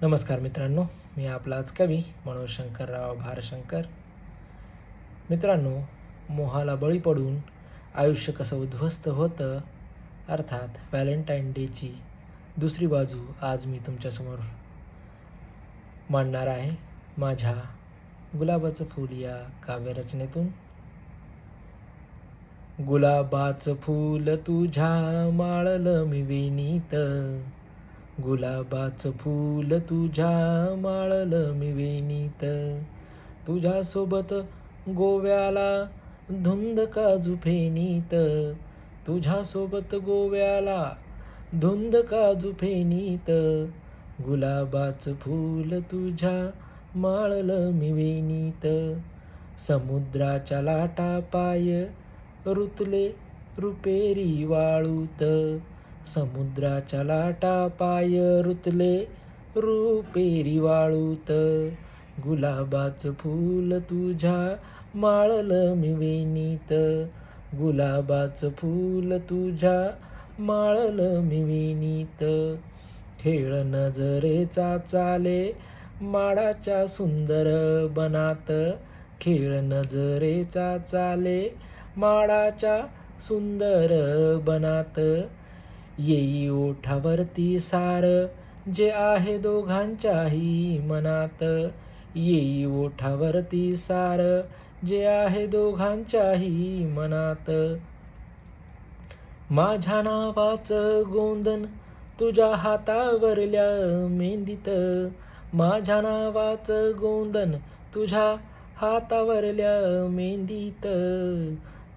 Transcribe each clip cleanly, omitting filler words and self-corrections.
नमस्कार मित्रांनो, मी आपलाच कवी मनोज शंकरराव भारशंकर. मित्रांनो, मोहाला बळी पडून आयुष्य कसं उद्ध्वस्त होतं, अर्थात व्हॅलेंटाईन डेची दुसरी बाजू आज मी तुमच्यासमोर मांडणार आहे. माझ्या गुलाबाचं फूल या काव्यरचनेतून. गुलाबाचं फूल तुझ्या माळलं मी वेणीत, गुलाबाचं फूल तुझ्या माळलं मी वेणीत, तुझ्यासोबत गोव्याला धुंद काजू फेनीत, तुझ्यासोबत गोव्याला धुंद काजू फेनीत, गुलाबाचं फूल तुझ्या माळलं मी वेणीत, समुद्राच्या लाटा पाय रुतले रुपेरी वाळूत, समुद्राच्या लाटा पाय रुतले रुपेरी वाळूत, गुलाबाचं फूल तुझ्या माळलं मी वेणीत, गुलाबाचं फूल तुझ्या माळलं मी वेणीत, खेळ नजरेचा चाले माडाच्या सुंदर बनात, खेळ नजरेचा चाले माडाच्या सुंदर बनात, येई ओठावरती सार जे आहे दोघांच्याही मनात, येई ओठावरती सार जे आहे दोघांच्याही मनात, माझ्या नावाचं गोंधन तुझ्या हातावरल्या मेहंदीत, माझ्या नावाचं गोंधन तुझ्या हातावरल्या मेहंदीत,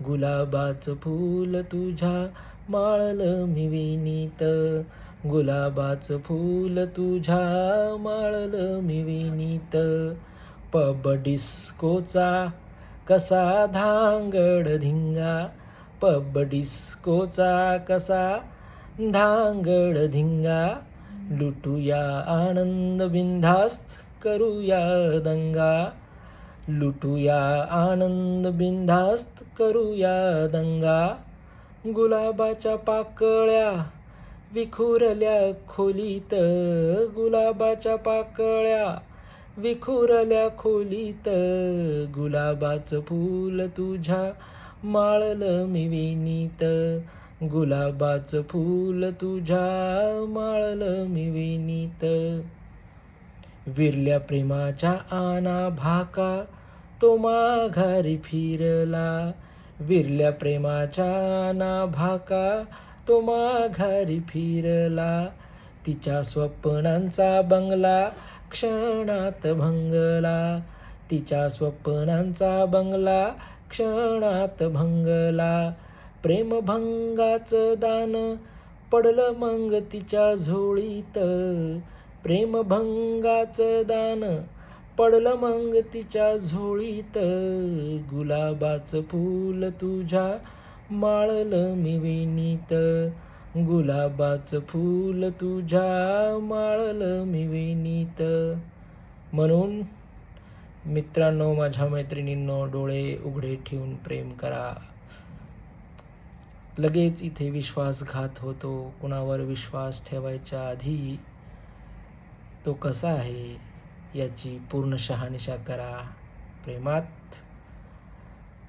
गुलाबाचं फूल तुझ्या माळलं मी वेणीत, गुलाबाचं फूल तुझ्या माळलं मी वेणीत, पब डिस्कोचा कसा धांगड धिंगा, पब डिस्कोचा कसा धांगड धिंगा, लुटूया आनंद बिनधास्त करूया दंगा, लुटूया आनंद बिनधास्त करूया दंगा, गुलाबाच्या पाकळ्या विखुरल्या खोलीत, गुलाबाच्या पाकळ्या विखुरल्या खोलीत, गुलाबाचं फूल तुझ्या माळलं मी वेणीत, गुलाबाचं फूल तुझ्या माळलं मी वेणीत, विरल्या प्रेमाच्या आना भाका तो माघारी फिरला, विरल्या प्रेमाच्या आना भाका तो माघारी फिरला, तिच्या स्वप्नांचा बंगला क्षणात भंगला, तिच्या स्वप्नांचा बंगला क्षणात भंगला, प्रेमभंगाचं दान पडलं मग तिच्या झोळीत, प्रेमभंगाचं दान पडलं मग तिच्या झोळीत, गुलाबाचं फूल तुझ्या माळलं मी वेणीत, गुलाबाचं फूल तुझ्या माळलं मी वेणीत. म्हणून मित्रांनो, माझ्या मैत्रिणींनो, डोळे उघडे ठेवून प्रेम करा. लगेच इथे विश्वासघात होतो. कुणावर विश्वास ठेवायच्या आधी तो कसा आहे याची पूर्ण शहानिशा करा. प्रेमात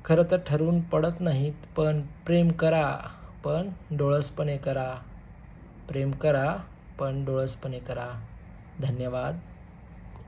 खरं तर ठरवून पडत नाहीत, पण प्रेम करा, पण डोळसपणे करा. प्रेम करा, पण डोळसपणे करा. धन्यवाद.